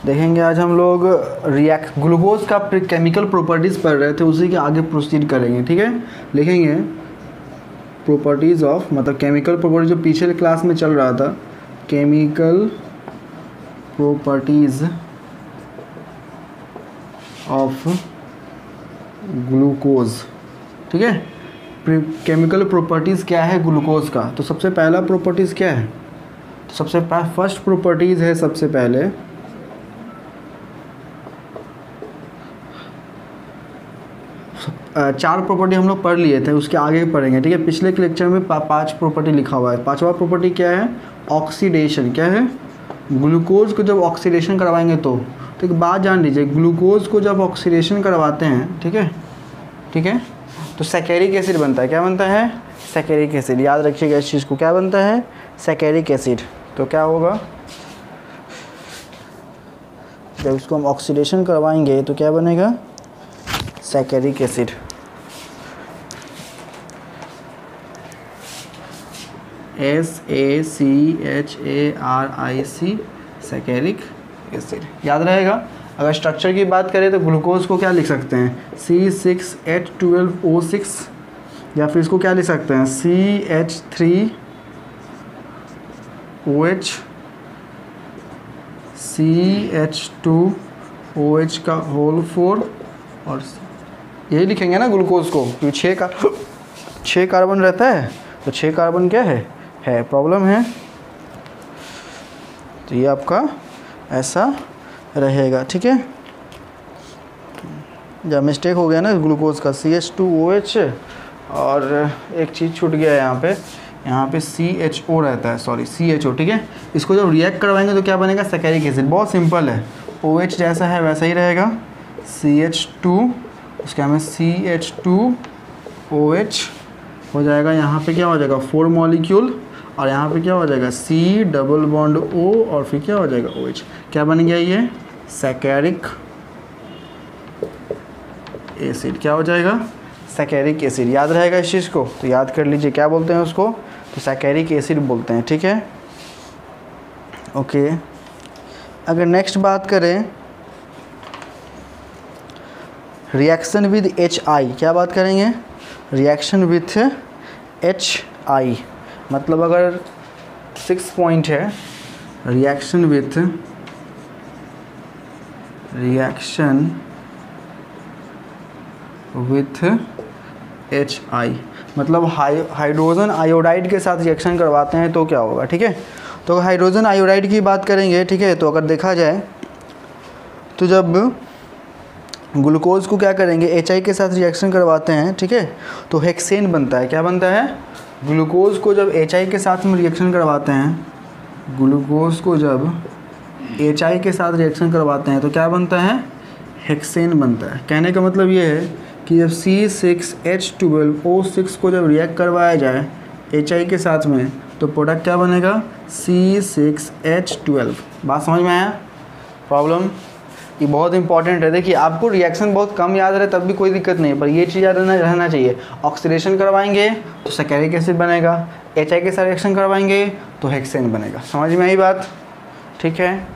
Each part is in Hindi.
देखेंगे आज हम लोग ग्लूकोज का केमिकल प्रॉपर्टीज़ पढ़ रहे थे, उसी के आगे प्रोसीड करेंगे। ठीक है, लिखेंगे प्रॉपर्टीज़ ऑफ, मतलब केमिकल प्रॉपर्टीज जो पिछले क्लास में चल रहा था, केमिकल प्रॉपर्टीज़ ऑफ ग्लूकोज। ठीक है, केमिकल प्रॉपर्टीज़ क्या है ग्लूकोज का। तो सबसे पहला प्रॉपर्टीज़ क्या है, तो सबसे फर्स्ट प्रॉपर्टीज़ है, सबसे पहले चार प्रॉपर्टी हम लोग पढ़ लिए थे, उसके आगे पढ़ेंगे। ठीक है, पिछले के लेक्चर में 5 प्रॉपर्टी लिखा हुआ है। पांचवा प्रॉपर्टी क्या है, ऑक्सीडेशन। क्या है, ग्लूकोज को जब ऑक्सीडेशन करवाएंगे तो एक बात जान लीजिए, ग्लूकोज को जब ऑक्सीडेशन करवाते हैं, ठीक है, तो सैकेरिक एसिड बनता है। क्या बनता है, सैकेरिक एसिड। याद रखिएगा इस चीज़ को, क्या बनता है, सैकेरिक एसिड। तो क्या होगा, जब इसको हम ऑक्सीडेशन करवाएंगे तो क्या बनेगा, saccharic acid. SACHARIC, saccharic acid. याद रहेगा। अगर स्ट्रक्चर की बात करें तो ग्लूकोज को क्या लिख सकते हैं, C6H12O6, या फिर इसको क्या लिख सकते हैं, CH3OH, CH2OH का होल 4, और यही लिखेंगे ना ग्लूकोज को, क्योंकि 6 कार्बन रहता है, तो 6 कार्बन क्या है प्रॉब्लम है। तो ये आपका ऐसा रहेगा। ठीक है, जब मिस्टेक हो गया ना ग्लूकोज का, CH2OH, और एक चीज़ छूट गया है यहाँ पे CHO रहता है, सॉरी CHO। ठीक है, इसको जब रिएक्ट करवाएंगे तो क्या बनेगा, सैकेरिक एसिड। बहुत सिंपल है, OH जैसा है वैसा ही रहेगा, CH2, उसके हमें CH2OH हो जाएगा। यहाँ पे क्या हो जाएगा, 4 मॉलिक्यूल, और यहाँ पे क्या हो जाएगा, C डबल बॉन्ड O, और फिर क्या हो जाएगा, OH। क्या बन गया ये, सैकेरिक एसिड। क्या हो जाएगा, सैकेरिक एसिड। याद रहेगा इस चीज़ को, तो याद कर लीजिए क्या बोलते हैं उसको, तो सैकेरिक एसिड बोलते हैं। ठीक है, ओके। अगर नेक्स्ट बात करें रिएक्शन विद HI, क्या बात करेंगे, रिएक्शन विथ HI, मतलब अगर 6 पॉइंट है, रिएक्शन विथ HI, मतलब हाइड्रोजन आयोडाइड के साथ रिएक्शन करवाते हैं तो क्या होगा। ठीक है, तो हाइड्रोजन आयोडाइड की बात करेंगे, ठीक है, तो अगर देखा जाए तो जब ग्लूकोज को क्या करेंगे, HI के साथ रिएक्शन करवाते हैं, ठीक है, तो हेक्सेन बनता है। क्या बनता है, ग्लूकोज को जब HI के साथ में रिएक्शन करवाते हैं, ग्लूकोज को जब HI के साथ रिएक्शन करवाते हैं तो क्या बनता है, हेक्सेन बनता है। कहने का मतलब ये है कि जब C6H12O6 को जब रिएक्ट करवाया जाए HI के साथ में, तो प्रोडक्ट क्या बनेगा, C6H12। बात समझ में आया, प्रॉब्लम ये बहुत इंपॉर्टेंट है। देखिए, आपको रिएक्शन बहुत कम याद रहे तब भी कोई दिक्कत नहीं है, पर ये चीज़ याद रहना चाहिए। ऑक्सीडेशन करवाएंगे तो सैकेरिक एसिड बनेगा, HI के साथ रिएक्शन करवाएंगे तो हेक्सेन बनेगा। समझ में आई बात, ठीक है,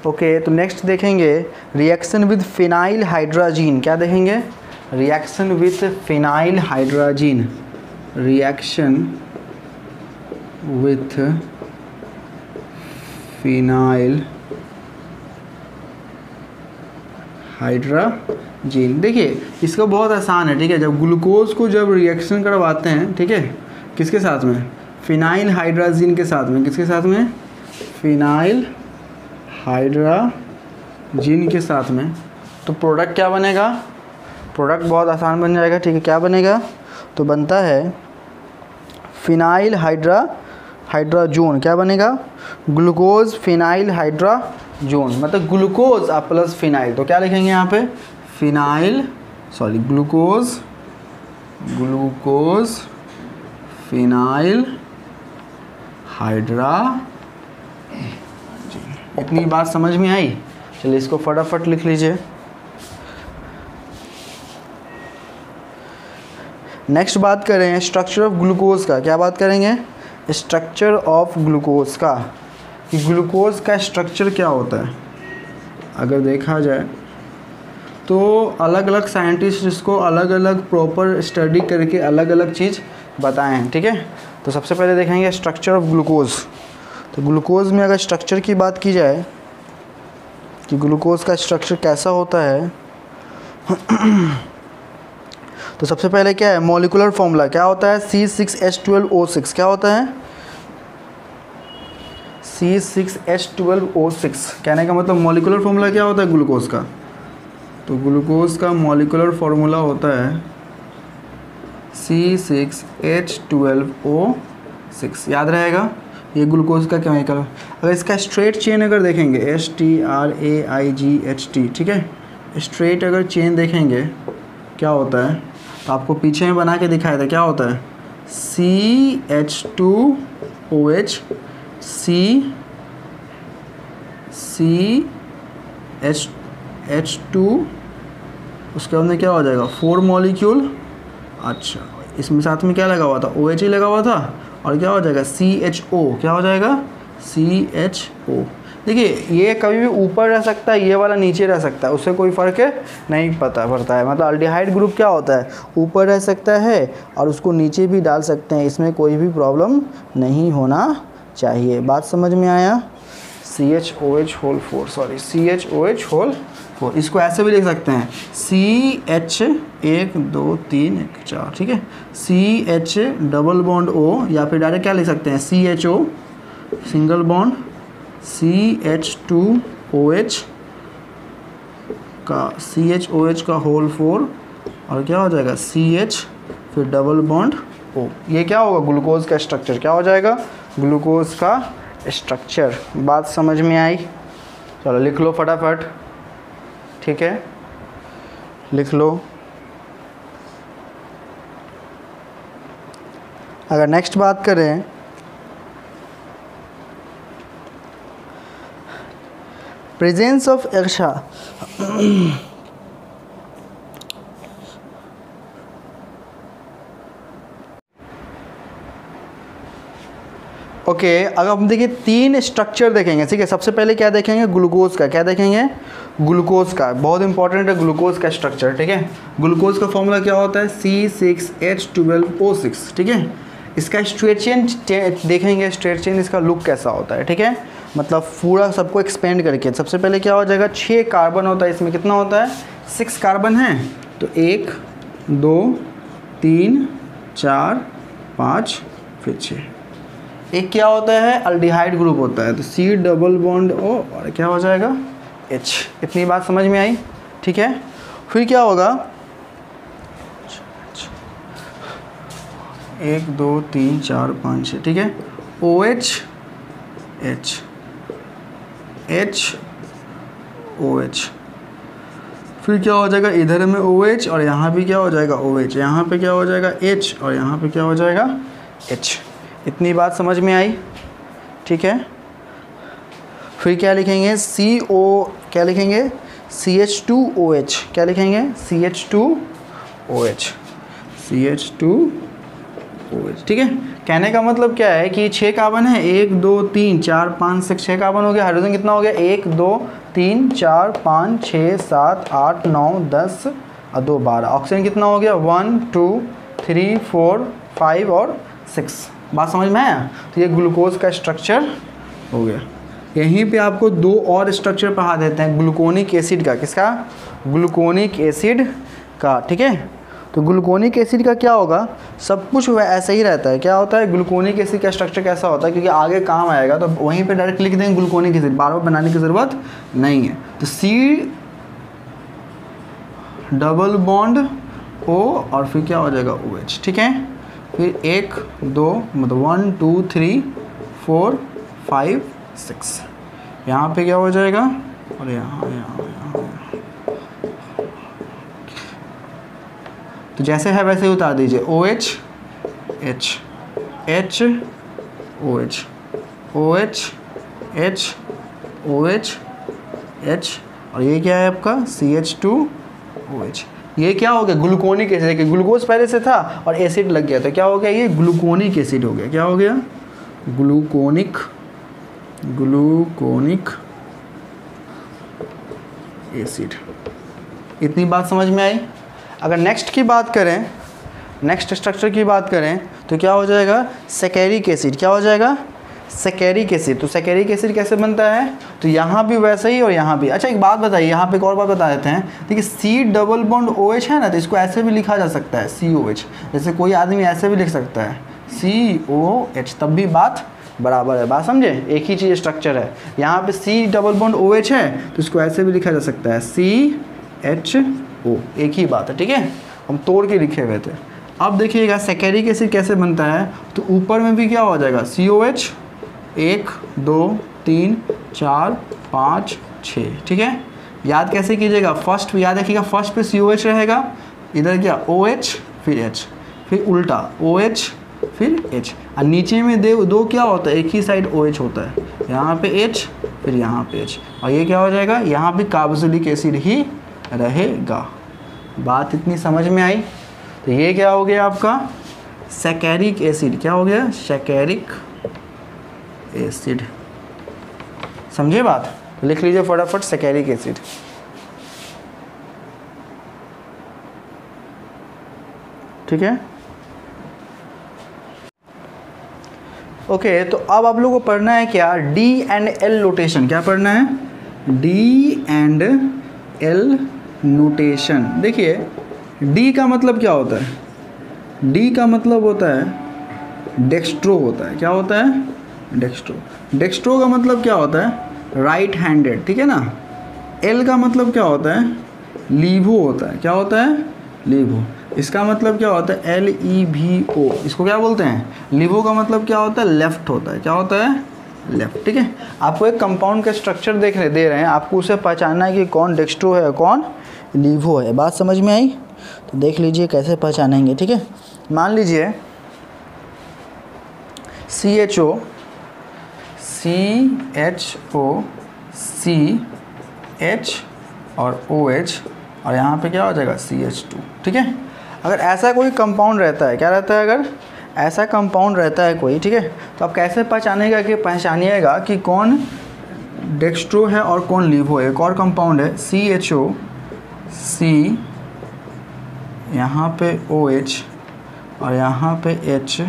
ओके। तो नेक्स्ट देखेंगे रिएक्शन विद फिनाइल हाइड्राजीन। क्या देखेंगे, reaction with phenyl hydrazine, reaction with phenyl hydrazine. देखिए, इसका बहुत आसान है। ठीक है, जब ग्लूकोज को जब रिएक्शन करवाते हैं, ठीक है, किसके साथ में, फिनाइल हाइड्राजीन के साथ में, किसके साथ में, फिनाइल हाइड्राजीन के साथ में, तो प्रोडक्ट क्या बनेगा, प्रोडक्ट बहुत आसान बन जाएगा। ठीक है, क्या बनेगा, तो बनता है फिनाइल हाइड्राजोन। क्या बनेगा, ग्लूकोज फिनाइल हाइड्राजोन, मतलब ग्लूकोज आप प्लस फिनाइल, तो क्या लिखेंगे यहाँ पे, phenyl, sorry glucose phenyl hydrazine. इतनी बात समझ में आई, चलिए इसको फटाफट लिख लीजिए। नेक्स्ट बात करें स्ट्रक्चर ऑफ ग्लूकोज का। क्या बात करेंगे, स्ट्रक्चर ऑफ ग्लूकोज का, कि ग्लूकोज का स्ट्रक्चर क्या होता है। अगर देखा जाए तो अलग अलग साइंटिस्ट इसको अलग अलग प्रॉपर स्टडी करके अलग अलग चीज़ बताए हैं, ठीक है। तो सबसे पहले देखेंगे स्ट्रक्चर ऑफ ग्लूकोज। तो ग्लूकोज में अगर स्ट्रक्चर की बात की जाए कि ग्लूकोज का स्ट्रक्चर कैसा होता है तो सबसे पहले क्या है, मॉलिक्यूलर फॉर्मूला क्या होता है, C6H12O6। क्या होता है, C6H12O6। कहने का मतलब मॉलिक्यूलर फॉर्मूला क्या होता है ग्लूकोज का, तो ग्लूकोज का मॉलिक्यूलर फार्मूला होता है C6H12O6। याद रहेगा, ये ग्लूकोज का केमिकल। अगर इसका स्ट्रेट चेन अगर देखेंगे STRAIGHT, ठीक है, स्ट्रेट अगर चेन देखेंगे क्या होता है, तो आपको पीछे में बना के दिखाया था क्या होता है, CH2OH CH2, उसके बाद में क्या हो जाएगा 4 मॉलिक्यूल। अच्छा, इसमें साथ में क्या लगा हुआ था, OH ही लगा हुआ था, और क्या हो जाएगा CHO, क्या हो जाएगा CHO। देखिए ये कभी भी ऊपर रह सकता है, ये वाला नीचे रह सकता है, उससे कोई फ़र्क नहीं पड़ता है। मतलब अल्डिहाइड ग्रुप क्या होता है, ऊपर रह सकता है और उसको नीचे भी डाल सकते हैं, इसमें कोई भी प्रॉब्लम नहीं होना चाहिए। बात समझ में आया। CHOH4, इसको ऐसे भी लिख सकते हैं CH1 2 3 1 4, ठीक है, CH डबल बॉन्ड O, या फिर डायरेक्ट क्या लिख सकते हैं CHO सिंगल बॉन्ड CH2OH का होल 4, और क्या हो जाएगा CH फिर डबल बॉन्ड O। ये क्या होगा, ग्लूकोज का स्ट्रक्चर क्या हो जाएगा, ग्लूकोज का स्ट्रक्चर। बात समझ में आई। चलो लिख लो फटाफट, ठीक है, लिख लो। अगर नेक्स्ट बात करें प्रेजेंस ऑफ एक्सा, ओके, अगर हम देखिए 3 स्ट्रक्चर देखेंगे, ठीक है। सबसे पहले क्या देखेंगे, ग्लूकोज का, क्या देखेंगे, ग्लूकोज का, बहुत इंपॉर्टेंट है ग्लूकोज का स्ट्रक्चर, ठीक है। ग्लूकोज का फॉर्मूला क्या होता है C6H12O6, ठीक है। इसका स्ट्रेट चेन देखेंगे, स्ट्रेट चेन इसका लुक कैसा होता है, ठीक है, मतलब पूरा सबको एक्सपेंड करके। सबसे पहले क्या हो जाएगा, 6 कार्बन होता है, इसमें कितना होता है 6 कार्बन है, तो 1 2 3 4 5 फिर 6। एक क्या होता है, अल्डिहाइड ग्रुप होता है, तो C डबल बॉन्ड O और क्या हो जाएगा H। इतनी बात समझ में आई, ठीक है। फिर क्या होगा 1 2 3 4 5 6, ठीक है, OH H H OH। फिर क्या हो जाएगा, इधर में OH और यहाँ भी क्या हो जाएगा OH, यहाँ पे क्या हो जाएगा H और यहाँ पे क्या हो जाएगा H। इतनी बात समझ में आई, ठीक है। फिर क्या लिखेंगे क्या लिखेंगे CH2OH, क्या लिखेंगे CH2OH, ठीक है। कहने का मतलब क्या है कि 6 कार्बन है, 1 2 3 4 5 6 कार्बन हो गया। हाइड्रोजन कितना हो गया, 1 2 3 4 5 6 7 8 9 10 और 2 12। ऑक्सीजन कितना हो गया 1 2 3 4 5 और 6। बात समझ में आया। तो ये ग्लूकोज का स्ट्रक्चर हो गया। यहीं पे आपको 2 और स्ट्रक्चर पढ़ा देते हैं ग्लूकोनिक एसिड का। किसका, ग्लूकोनिक एसिड का, ठीक है। तो ग्लूकोनिक एसिड का क्या होगा, सब कुछ वह ऐसा ही रहता है। क्या होता है ग्लूकोनिक एसिड का स्ट्रक्चर कैसा होता है, क्योंकि आगे काम आएगा तो वहीं पे डायरेक्ट लिख देंगे ग्लूकोनिक एसिड, बार बार बनाने की ज़रूरत नहीं है। तो C डबल बॉन्ड O और फिर क्या हो जाएगा OH, ठीक है। फिर 1 2 मतलब 1 2 3 4 5 6, यहाँ पे क्या हो जाएगा और यहाँ। तो जैसे है वैसे ही उतार दीजिए OH H H OH OH H OH H और ये क्या है आपका CH2OH। ये क्या हो गया ग्लूकोनिक एसिड। ग्लूकोज पहले से था और एसिड लग गया तो क्या हो गया, ये ग्लूकोनिक एसिड हो गया। क्या हो गया ग्लूकोनिक एसिड। इतनी बात समझ में आई। अगर नेक्स्ट की बात करें, नेक्स्ट स्ट्रक्चर की बात करें तो क्या हो जाएगा, सैकेरिक एसिड। क्या हो जाएगा, सैकेरिक एसिड। तो सैकेरिक एसिड कैसे बनता है, तो यहाँ भी वैसे ही और यहाँ भी। अच्छा एक बात बताइए, यहाँ पे एक और बात बता देते हैं। देखिए C डबल बॉन्ड OH है ना, तो इसको ऐसे भी लिखा जा सकता है COH। जैसे कोई आदमी ऐसे भी लिख सकता है COH, तब भी बात बराबर है। बात समझे, एक ही चीज़ स्ट्रक्चर है। यहाँ पे C डबल बॉन्ड OH है तो इसको ऐसे भी लिखा जा सकता है CHO, एक ही बात है। ठीक है, हम तोड़ के लिखे हुए थे। अब देखिएगा सैकेरिक एसिड कैसे बनता है, तो ऊपर में भी क्या हो जाएगा COH, 1 2 3 4 5 6। ठीक है, याद कैसे कीजिएगा, फर्स्ट याद रखिएगा, फर्स्ट पे COH रहेगा, इधर क्या OH फिर H, फिर उल्टा OH फिर H, और नीचे में दो क्या होता है, एक ही साइड OH होता है, यहाँ पे H फिर यहाँ पे H, और ये क्या हो जाएगा, यहाँ पे कार्बोक्सिलिक एसिड ही रहेगा। बात इतनी समझ में आई। तो ये क्या हो गया आपका सैकेरिक एसिड। क्या हो गया, सैकेरिक एसिड। समझे बात, लिख लीजिए फटाफट सैकेरिक एसिड। ठीक है, ओके। तो अब आप लोगों को पढ़ना है क्या, D एंड L नोटेशन। क्या पढ़ना है, D एंड L नोटेशन। देखिए D का मतलब क्या होता है, D का मतलब होता है डेक्स्ट्रो होता है। क्या होता है, डेक्स्ट्रो। डेक्स्ट्रो का मतलब क्या होता है, राइट हैंडेड। ठीक है ना। L का मतलब क्या होता है, लीवो होता है। क्या होता है, लीवो। इसका मतलब क्या होता है, LEVO। इसको क्या बोलते हैं, लीवो का मतलब क्या होता है, लेफ्ट होता है। क्या होता है, लेफ्ट। ठीक है, आपको एक कंपाउंड का स्ट्रक्चर दे रहे हैं, आपको उसे पहचानना है कि कौन डेक्स्ट्रो है कौन लीवो है। बात समझ में आई, तो देख लीजिए कैसे पहचानेंगे। ठीक है, मान लीजिए CHO CH और OH, और यहाँ पे क्या हो जाएगा CH2। ठीक है, अगर ऐसा कोई कंपाउंड रहता है, क्या रहता है, अगर ऐसा कंपाउंड रहता है कोई, ठीक है, तो आप कैसे पहचानिएगा कि कौन डेक्स्ट्रो है और कौन लीवो है। एक और कंपाउंड है CHO C, यहाँ पे OH और यहाँ पे H,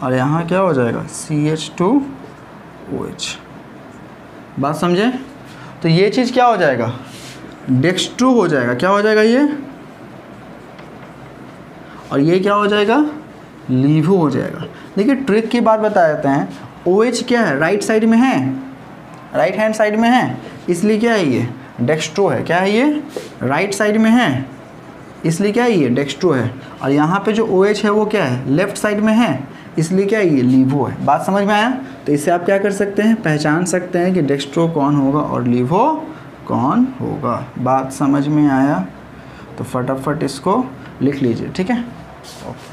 और यहाँ क्या हो जाएगा CH2OH। बात समझे, तो ये चीज़ क्या हो जाएगा, डेक्स्ट्रो हो जाएगा। क्या हो जाएगा ये, और ये क्या हो जाएगा, लीवो हो जाएगा। देखिए ट्रिक की बात बता देते हैं। OH क्या है, राइट साइड में है, राइट हैंड साइड में है, इसलिए क्या है ये डेक्स्ट्रो है। क्या है ये, राइट साइड में है, इसलिए क्या है ये डेक्स्ट्रो है। और यहाँ पे जो OH है वो क्या है, लेफ्ट साइड में है, इसलिए क्या है ये लीवो है। बात समझ में आया। तो इससे आप क्या कर सकते हैं, पहचान सकते हैं कि डेक्स्ट्रो कौन होगा और लीवो कौन होगा। बात समझ में आया, तो फटाफट इसको लिख लीजिए। ठीक है, ओके।